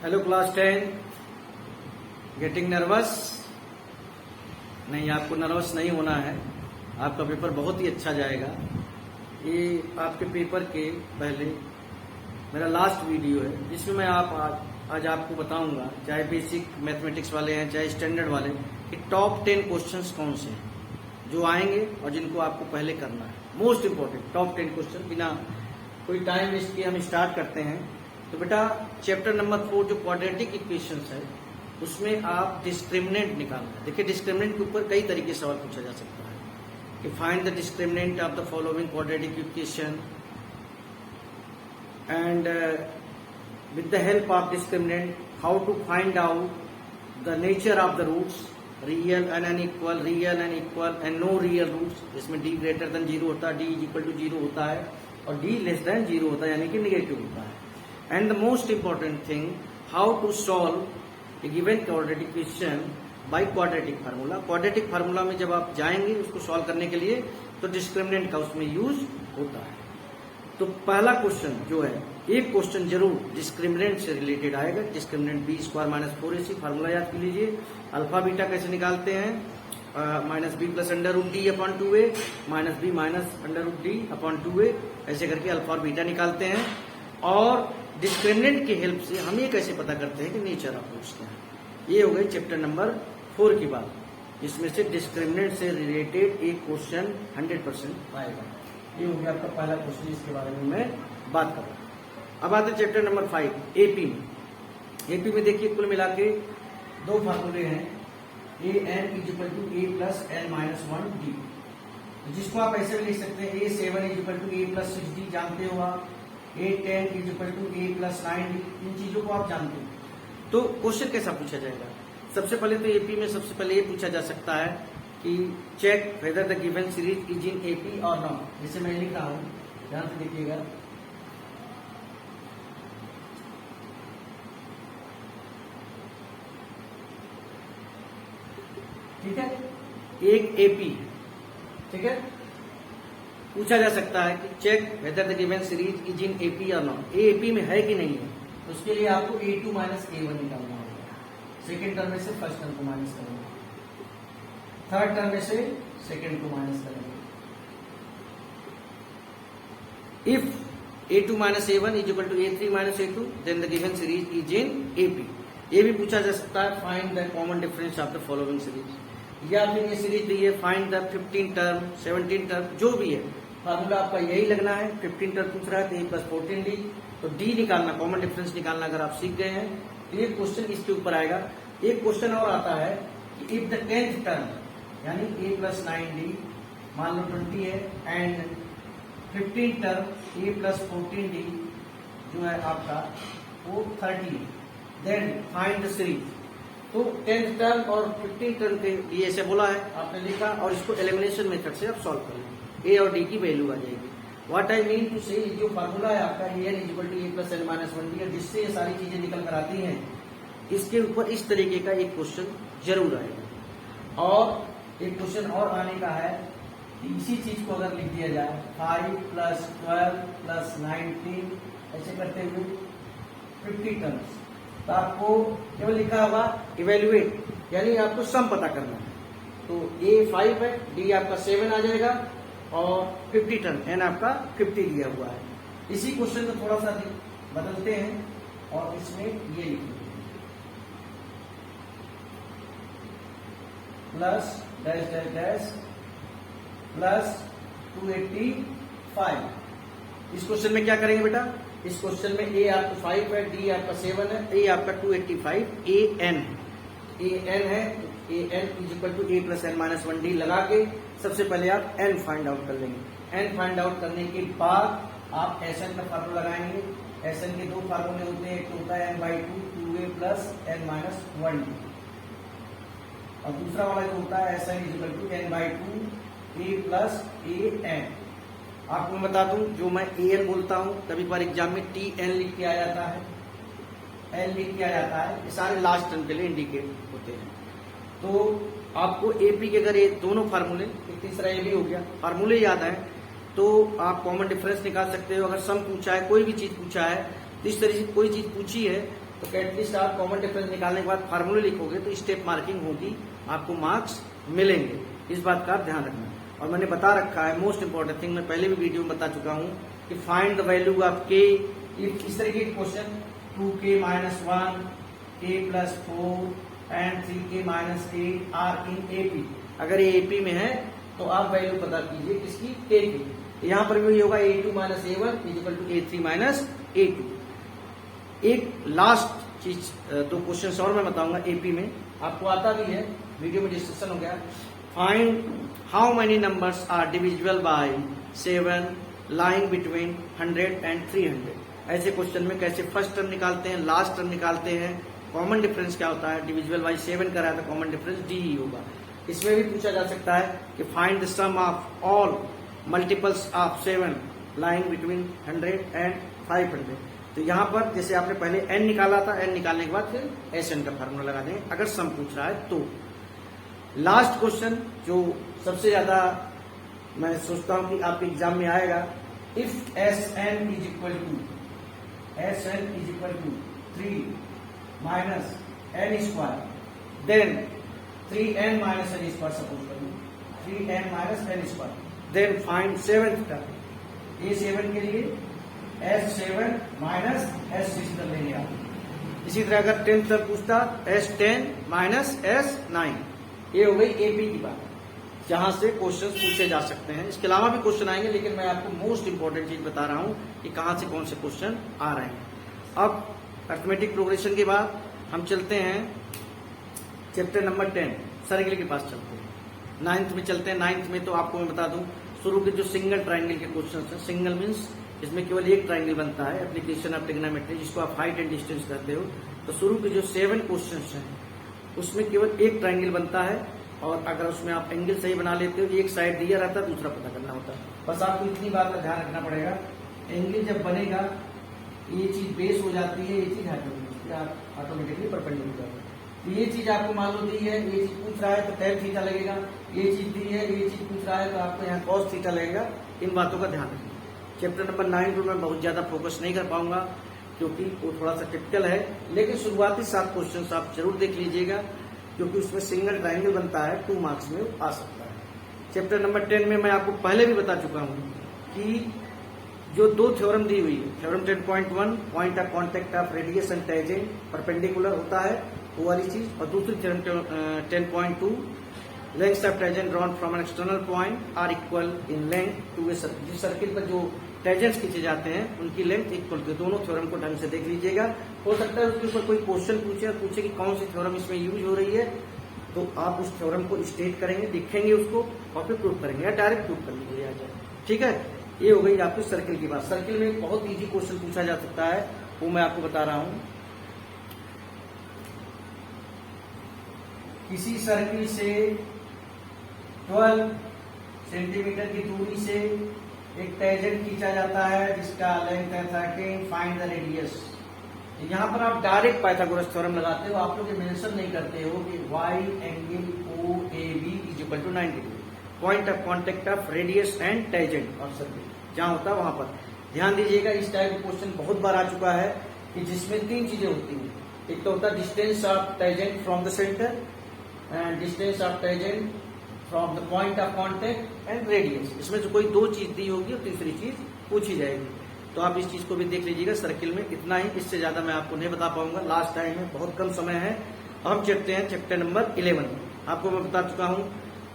Hello class 10। Getting nervous? नहीं, आपको nervous नहीं होना है। आपका पेपर बहुत ही अच्छा जाएगा। ये आपके पेपर के पहले मेरा लास्ट वीडियो है जिसमें मैं आज आपको बताऊंगा, चाहे बेसिक मैथमेटिक्स वाले हैं चाहे स्टैंडर्ड वाले, कि टॉप 10 क्वेश्चंस कौन से हैं जो आएंगे और जिनको आपको पहले करना है। Most important top 10 question. बिना कोई टाइम वेस्ट किए हम स्टार्ट करते हैं। तो बेटा, चैप्टर नंबर 4 जो क्वाड्रेटिक इक्वेशंस है उसमें आप डिस्क्रिमिनेंट निकालना है। देखिए, डिस्क्रिमिनेंट के ऊपर कई तरीके से सवाल पूछा जा सकता है कि find the discriminant of the following quadratic equation and with the help of discriminant how to find out the nature of the roots, real and unequal, real and equal and no real roots, जिसमें d greater than 0 होता है, d is equal to 0 होता है और d less than 0 होता है, यानी कि नेगेटिव होता है। and the most important thing, how to solve a given quadratic equation by quadratic formula। quadratic formula में जब आप जाएंगे उसको सॉल्व करने के लिए तो डिस्क्रिमिनेंट का उसमें यूज होता है। तो पहला क्वेश्चन जो है, एक क्वेश्चन जरूर डिस्क्रिमिनेंट से रिलेटेड आएगा। Discriminant B square minus 4ac, formula याद कर लीजिए। अल्फा बीटा कैसे निकालते हैं? Minus B plus under root D upon 2a minus B minus under root D upon 2a, ऐसे करके अल्फा और बीटा निकालते हैं। और डिस्क्रिमिनेंट की हेल्प से हम ये कैसे पता करते हैं कि नेचर ऑफ रूट्स क्या है। ये हो गई चैप्टर नंबर 4 की बात, जिसमें से डिस्क्रिमिनेंट से रिलेटेड एक क्वेश्चन 100% आएगा। ये हो गया आपका पहला क्वेश्चन, जिसके बारे में मैं बात कर रहा हूं। अब आते हैं चैप्टर नंबर 5 एपी में। एपी में देखिए, कुल मिला के दो फार्मूले हैं। A n is equal to a plus n minus 1 d, जिसको आप ऐसे भी लिख सकते हैं a 7 is equal to a plus 6 d, जानते हो आप। A 10 is equal to a plus 9 d, इन चीजों को आप जानते हो। तो क्वेश्चन कैसा पूछा जाएगा? सबसे पहले तो एपी में सबसे पहले ये पूछा जा सकता है कि check whether the given series is in AP or not. जैसे मैं लिख रहा हूं, ध्यान से देखिएगा। ठीक है, एक एपी, ठीक है। पूछा जा सकता है कि check whether the given series is in AP or not. A AP में है कि नहीं है, तो उसके लिए आपको a2 माइनस a1 निकालना होगा। सेकेंड टर्म में से फर्स्ट टर्म को माइनस करेंगे, थर्ड टर्म में से सेकेंड को माइनस करेंगे। If a2 minus a1 is equal to a3 minus a2 then the given series is in AP. ये भी पूछा जा सकता है, find the common difference of the following series, या फिर ये सीरीज दी है फाइंड द 15 टर्म 17 टर्म, जो भी है फार्मूला आपका यही लगना है। 15 टर्म पूछ रहा है तो a प्लस 14d, तो d निकालना, कॉमन डिफरेंस निकालना अगर आप सीख गए हैं तो ये क्वेश्चन इसके ऊपर आएगा। एक क्वेश्चन और आता है कि इफ द 10th टर्म यानी a प्लस 9d मान लो 20 है, and 15 term a plus 14d जो है आपका वो 30, देन फाइंड द सीरीज। तो 10th टर्म और 15 टर्म के लिए ऐसे बोला है, आपने लिखा, और इसको एलिमिनेशन मेथड से आप सॉल्व कर लेंगे। ए और डी की वैल्यू आ जाएगी। व्हाट आई मीन टू से, जो फार्मूला है आपका a n is equal to a plus n minus 1डी, जिससे ये सारी चीजें निकल कर आती हैं, इसके ऊपर इस तरीके का एक क्वेश्चन जरूर आएगा। और एक क्वेश्चन और आने का है कि इसी चीज को अगर लिख दिया जाए 5 प्लस 12 प्लस 19, ऐसे करते हुए 50 टर्म्स, तो आपको केवल लिखा होगा इवेल्युएट, यानी आपको सम पता करना है। तो ए 5 है, डी आपका 7 आ जाएगा, और 50 टर्म एन आपका 50 दिया हुआ है। इसी क्वेश्चन को थोड़ा सा बदलते हैं और इसमें ये लिखेंगे plus dash dash dash plus 285। इस क्वेश्चन में क्या करेंगे बेटा? इस क्वेश्चन में ए आपका 5 है, डी आपका 7 है, ए आपका 285, ए एन है, a n is equal to a plus n minus 1डी लगा के सबसे पहले आप एन फाइंड आउट कर लेंगे। एन फाइंड आउट करने के बाद आप एस एन का फार्मूला लगाएंगे। एस एन के दो फार्मूले होते हैं, एक होता है n/2 2a plus n minus 1डी, और दूसरा वाला जो होता है S N is equal to n/2 a plus A N. आपको मैं बता दूं, जो मैं ए एन बोलता हूं, कभी बार एग्जाम में टी एन लिख के आ जाता है, एन लिख के आ जाता है, ये सारे लास्ट टर्म के लिए इंडिकेट होते हैं। तो आपको एपी के अगर ये दोनों फार्मूले, एक तीसरा ये भी हो गया, फार्मूले याद है तो आप कॉमन डिफरेंस निकाल सकते हो। अगर सम पूछा है, कोई भी चीज पूछा है, तो इस तरह से कोई चीज पूछी है तो एटलीस्ट आप कॉमन डिफरेंस निकालने के बाद फार्मूले लिखोगे तो स्टेप मार्किंग होगी, आपको मार्क्स मिलेंगे। इस बात का आप ध्यान रखना। और मैंने बता रखा है मोस्ट इंपॉर्टेंट थिंग, मैं पहले भी वीडियो में बता चुका हूं कि फाइंड द वैल्यू ऑफ के। इस तरीके के question 2k minus 1, k plus 4 and 3k minus 8 are in AP. अगर ये एपी में है तो आप वैल्यू पता कीजिए किसकी, के की। यहां पर भी होगा a2 minus a1 equal to a3 minus a2। एक लास्ट चीज, दो क्वेश्चन और मैं बताऊंगा एपी में, आपको आता भी है, वीडियो में डिस्कशन हो गया। Find how many numbers are divisible by 7 lying between 100 and 300। ऐसे क्वेश्चन में कैसे फर्स्ट टर्म निकालते हैं, लास्ट टर्म निकालते हैं, कॉमन डिफरेंस क्या होता है। डिविजिबल बाय 7 करा है तो कॉमन डिफरेंस डी ही होगा। इसमें भी पूछा जा सकता है कि find the sum of all multiples of 7 lying between 100 and 500। तो यहाँ पर जैसे आपने पहले n निकाला था, n निकालने के बाद फिर SN का फार्मूला लगा देंगे अगर सम पूछ रहा है तो। लास्ट क्वेश्चन जो सबसे ज्यादा मैं सोचता हूं कि आपके एग्जाम में आएगा, if SN is equal to 3 minus n square then 3n minus n square, suppose करिए 3n minus n square, then find 7th term. ये 7 के लिए S7 माइनस S6 कर लेंगे आप। इसी तरह अगर 10th तक पूछता S10 माइनस S9। ये हो गई एपी की बात, जहां से क्वेश्चंस पूछे जा सकते हैं। इसके अलावा भी क्वेश्चन आएंगे, लेकिन मैं आपको मोस्ट इंपॉर्टेंट चीज बता रहा हूं कि कहां से कौन से क्वेश्चन आ रहे हैं। अब अरिथमेटिक प्रोग्रेशन के बाद हम चलते हैं चैप्टर नंबर 10, सर्किल के पास चलते हैं। 9th में चलते हैं। 9th में तो आपको मैं बता दूं, शुरू के जो सिंगल ट्राइंगल के क्वेश्चन है, सिंगल मीन्स इसमें केवल एक ट्राइंगल बनता है, एप्लीकेशन ऑफ ट्रिग्नोमेट्री, जिसको आप हाइट एंड डिस्टेंस कहते हो। तो शुरू के जो 7 क्वेश्चन हैं उसमें केवल एक ट्राइंगल बनता है, और अगर उसमें आप एंगल सही बना लेते हो, एक साइड दिया रहता है, दूसरा पता करना होता है। बस आपको इतनी बात का ध्यान रखना पड़ेगा, एंगल जब बनेगा ये चीज बेस हो जाती है, ये चीज ऑटोमेटिकली परपेंडिकुलर है। तो ये चीज आपको मालूम दी है, ये चीज पूछ रहा है तो tan थीटा लगेगा, ये चीज दी है, ये चीज पूछ रहा है तो आपको यहाँ cos थीटा लगेगा। इन बातों का ध्यान रखिए। चैप्टर नंबर 9 पर मैं बहुत ज्यादा फोकस नहीं कर पाऊंगा क्योंकि वो थोड़ा सा टिपिकल है, लेकिन शुरुआती 7 क्वेश्चन आप जरूर देख लीजिएगा, क्योंकि उसमें सिंगल ट्राइंगल बनता है, 2 मार्क्स में आ सकता है। चैप्टर नंबर 10 में मैं आपको पहले भी बता चुका हूं कि जो 2 थ्योरम दी हुई है, theorem 10.1 point of contact of radius and tangent perpendicular होता है, वो वाली चीज, और दूसरी theorem 10.2 length of tangent drawn from an external point are equal in length to a circle. जिस सर्किल पर जो टेंजेंट्स खींचे जाते हैं उनकी लेंथ इक्वल के, दोनों थ्योरम को ढंग से देख लीजिएगा। हो सकता है उसके ऊपर कोई क्वेश्चन पूछे और पूछे कि कौन सी थ्योरम इसमें यूज हो रही है, तो आप उस थ्योरम को स्टेट करेंगे, लिखेंगे उसको और फिर प्रूव करेंगे, या डायरेक्ट प्रूव कर लीजिए आ जाए। ठीक है, ये हो गई आपकी सर्किल की बात। सर्किल में एक बहुत इजी क्वेश्चन पूछा जा सकता है, वो मैं आपको बता रहा हूं। किसी सर्किल से 12 सेंटीमीटर की दूरी से एक टेंजेंट खींचा जाता है जिसका लेंथ है 13, फाइंड द रेडियस। यहाँ पर आप डायरेक्ट पाइथागोरस थ्योरम लगाते हो, आप लोग ये मेंशन नहीं करते हो कि y angle OAB is equal to 90 degree, point of contact of radius and tangent और सर्किल जहां होता है वहां पर ध्यान दीजिएगा। इस टाइप का क्वेश्चन बहुत बार आ चुका है कि जिसमें 3 चीजें होती हैं, एक तो होता है distance of tangent from the centre and distance of tangent from the point of contact and radius. इसमें जो कोई 2 चीज दी होगी और तीसरी चीज पूछी जाएगी, तो आप इस चीज को भी देख लीजिएगा। सर्किल में इतना ही, इससे ज्यादा मैं आपको नहीं बता पाऊंगा, लास्ट टाइम में बहुत कम समय है। हम चलते हैं चैप्टर नंबर 11। आपको मैं बता चुका हूं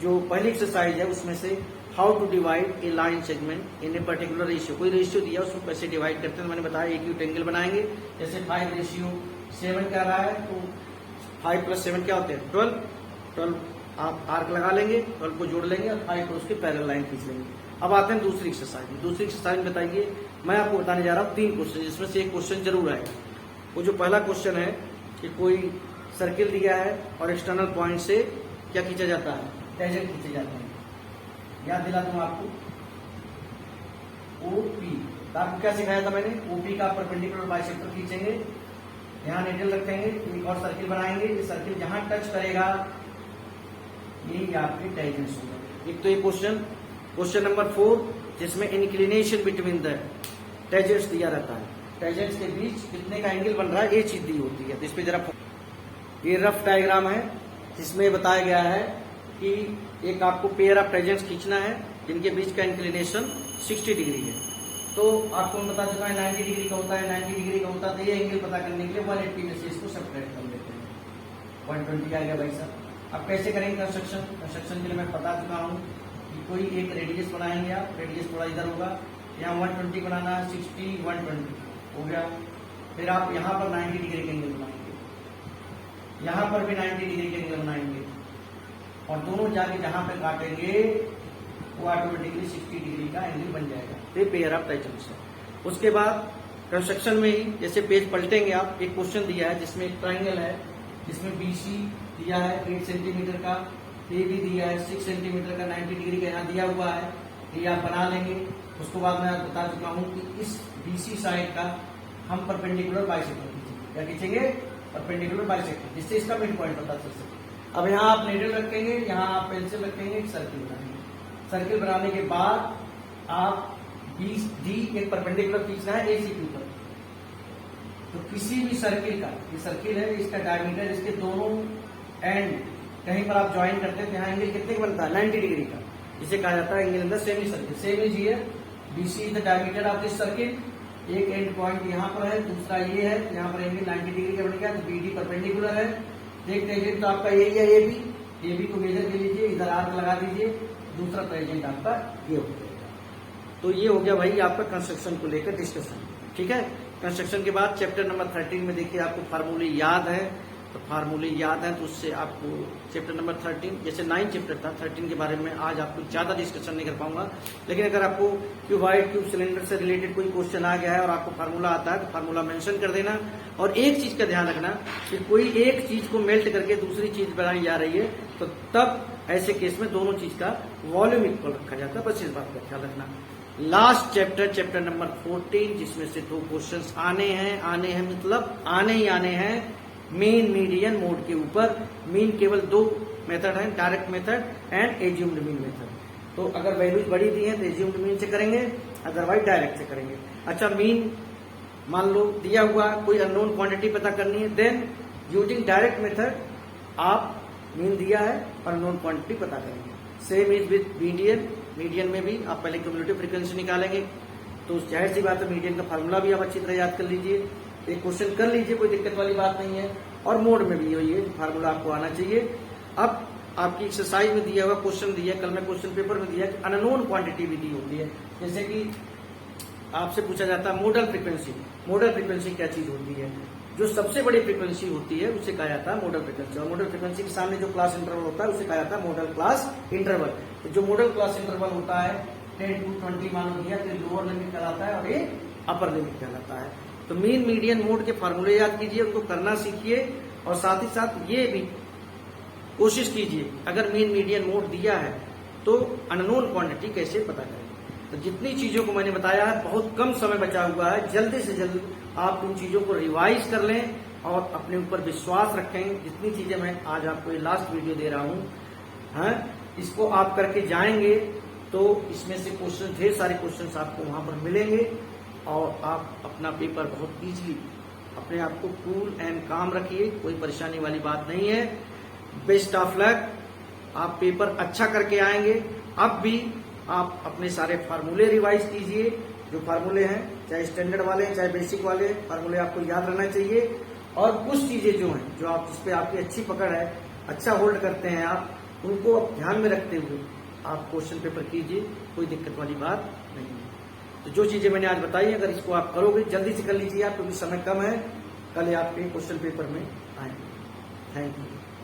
जो पहली एक्सरसाइज है उसमें से how to divide a line segment in a particular ratio. कोई रेशियो दिया उसको कैसे डिवाइड करते हैं, मैंने बताया एक रेक्टेंगल बनाएंगे, जैसे 5:7 कह रहा है तो 5 + 7 क्या होते हैं 12 आप आर्क लगा लेंगे, 12 को जोड़ लेंगे और 5 को उसके पैरेलल लाइन खींच लेंगे। अब आते हैं दूसरी एक्सरसाइज में। दूसरी एक्सरसाइज में बताइए, मैं आपको बताने जा रहा हूँ 3 क्वेश्चन, जिसमें से एक क्वेश्चन जरूर आएगा। वो जो पहला क्वेश्चन है कि कोई सर्किल दिया है और एक्सटर्नल पॉइंट से क्या खींचा जाता है, टेंजेंट खींचे जाते हैं। याद दिला दूं आपको OP, आपको क्या सिखाया था मैंने, OP का परपेंडिकुलर बाइसेक्टर खींचेंगे, यहाँ नीडल रखेंगे, एक और सर्किल बनाएंगे, ये सर्किल जहां टच करेगा ये आपके टेंजेंट्स होगा। एक तो ये क्वेश्चन नंबर 4 जिसमें इंक्लिनेशन बिटवीन द टेंजेंट्स दिया रहता है, टेंजेंट्स के बीच कितने का एंगल बन रहा है, ये चीज दी होती है। तो इस पे जरा ये रफ डायग्राम है जिसमें बताया गया है कि एक आपको पेयर ऑफ टेंजेंट्स खींचना है जिनके बीच का इंक्लिनेशन 60 डिग्री है। तो आपको मैं बता चुका है 90 डिग्री का होता है, 90 डिग्री का होता है। तो ये एंगल पता करने के लिए 180 में से इसको सब्ट्रैक्ट कर लेते हैं। 120 आ गया भाई साहब। अब कैसे करेंगे कंस्ट्रक्शन? कंस्ट्रक्शन के लिए मैं बता चुका हूँ कि कोई एक रेडियस बनाएंगे आप, रेडियस थोड़ा इधर होगा, यहाँ 120 बनाना है, 60 120 हो गया। फिर आप यहाँ पर 90 डिग्री के एंगल बनाएंगे, यहाँ पर भी 90 डिग्री के एंगल बनाएंगे और दोनों जाके जहां पे काटेंगे वो ऑटोमेटिकली 60 डिग्री का एंगल बन जाएगा। तो पेयर ऑफ टेंजेंट्स है। उसके बाद कंस्ट्रक्शन में ही जैसे पेज पलटेंगे आप, एक क्वेश्चन दिया है जिसमें एक ट्राइंगल है जिसमें BC दिया है 8 सेंटीमीटर का, AB दिया है 6 सेंटीमीटर का, 90 डिग्री का यहाँ दिया हुआ है। ये आप बना लेंगे। उसके बाद मैं बता चुका हूँ कि इस BC साइड का हम परपेंडिकुलर बाइसेक्टर खींचेंगे। क्या खींचेंगे? परपेंडिकुलर बाइसेक्टर, जिससे इसका मिड पॉइंट पता चल सके। अब यहाँ आप नीडल रखेंगे, यहाँ आप पेंसिल रखेंगे, एक सर्किल बनाएंगे। सर्किल बनाने के बाद आप BD एक परपेंडिकुलर खींचना है AC के ऊपर। तो किसी भी सर्किल का, ये सर्किल है, इसका डायमीटर, इसके दोनों एंड कहीं पर आप ज्वाइन करते हैं तो यहाँ एंगल कितने का बनता है? 90 डिग्री का, जिसे कहा जाता है angle in the semi circle. Same is here, BC is the diameter of this circle. एक एंड पॉइंट यहाँ पर है, दूसरा ये है, यहाँ पर एंगल 90 डिग्री का बन गया। तो BD परपेंडिकुलर है, देखते हैं। तो आपका यही है AB को मेजर कर लीजिए, इधर आर्क लगा दीजिए, दूसरा टेंजेंट आपका ये हो जाएगा। तो ये हो गया भाई आपका कंस्ट्रक्शन को लेकर डिस्कशन। ठीक है। कंस्ट्रक्शन के बाद चैप्टर नंबर 13 में देखिए आपको फार्मूले याद है, तो फार्मूले याद है तो उससे आपको चैप्टर नंबर 13 जैसे 9 चैप्टर था, 13 के बारे में आज आपको ज्यादा डिस्कशन नहीं कर पाऊंगा। लेकिन अगर आपको क्यूबॉइड ट्यूब सिलेंडर से रिलेटेड कोई क्वेश्चन आ गया है और आपको फार्मूला आता है तो फार्मूला मेंशन कर देना। और एक चीज का ध्यान रखना कि कोई एक चीज को मेल्ट करके दूसरी चीज बनाई जा रही है तो तब ऐसे केस में दोनों चीज का वॉल्यूम इक्वल रखा जाता है। बस इस बात का ख्याल रखना। लास्ट चैप्टर नंबर 14 जिसमें से 2 क्वेश्चंस आने हैं मतलब आने ही आने हैं मीन मीडियन मोड के ऊपर। मीन केवल 2 मेथड है, direct method and assumed mean method. तो अगर वैल्यूज बड़ी दी है तो एज्यूम्ड मीन से करेंगे, अदरवाइज डायरेक्ट से करेंगे। अच्छा, मीन मान लो दिया हुआ कोई अननोन क्वांटिटी पता करनी है, देन यूजिंग डायरेक्ट मेथड आप मीन दिया है और अननोन क्वांटिटी पता करेंगे। Same is with median. Median में भी आप पहले क्यूमुलेटिव फ्रीक्वेंसी निकालेंगे, तो जाहिर सी बात है मीडियन का फार्मूला भी आप अच्छी तरह याद कर लीजिए, एक क्वेश्चन कर लीजिए, कोई दिक्कत वाली बात नहीं है। और मोड में भी यही है, फार्मूला आपको आना चाहिए। अब आपकी एक्सरसाइज में दिया हुआ क्वेश्चन दिया, कल मैं क्वेश्चन पेपर में दिया कि अननोन क्वांटिटी भी दी होती है। जैसे कि आपसे पूछा जाता है मोडल फ्रीक्वेंसी। मोडल फ्रीक्वेंसी क्या चीज होती है? जो सबसे बड़ी फ्रीक्वेंसी होती है उसे कहा जाता है मोडल फ्रीक्वेंसी। और मोडल फ्रीक्वेंसी के सामने जो क्लास इंटरवल होता है उसे कहा जाता है मोडल क्लास इंटरवल। तो जो मोडल क्लास इंटरवल होता है 10 to 20 मान लिया, तो लोअर लिमिट कहलाता है और ये अपर लिमिट कहलाता है। तो मीन मीडियन मोड के फार्मूले याद कीजिए, उनको करना सीखिए और साथ ही साथ ये भी कोशिश कीजिए अगर मीन मीडियन मोड दिया है तो अननोन क्वांटिटी कैसे पता करें। तो जितनी चीजों को मैंने बताया है, बहुत कम समय बचा हुआ है, जल्दी से जल्दी आप उन चीजों को रिवाइज कर लें और अपने ऊपर विश्वास रखें। जितनी चीजें मैं आज आपको ये लास्ट वीडियो दे रहा हूँ, हाँ, इसको आप करके जाएंगे तो इसमें से क्वेश्चन, ढेर सारे क्वेश्चंस आपको वहां पर मिलेंगे और आप अपना पेपर बहुत इजीली, अपने आप को कूल एंड काम रखिए, कोई परेशानी वाली बात नहीं है। बेस्ट ऑफ लक, आप पेपर अच्छा करके आएंगे। अब भी आप अपने सारे फार्मूले रिवाइज कीजिए, जो फार्मूले हैं, चाहे स्टैंडर्ड वाले चाहे बेसिक वाले, फार्मूले आपको याद रहना चाहिए। और कुछ चीजें जो हैं, जो आप, जिस पे आपकी अच्छी पकड़ है, अच्छा होल्ड करते हैं आप, उनको आप ध्यान में रखते हुए आप क्वेश्चन पेपर कीजिए, कोई दिक्कत वाली बात नहीं है। तो जो चीजें मैंने आज बताई, अगर इसको आप करोगे, जल्दी से कर लीजिए आप, क्योंकि समय कम है, कल आपके क्वेश्चन पेपर में आएंगे। Thank you.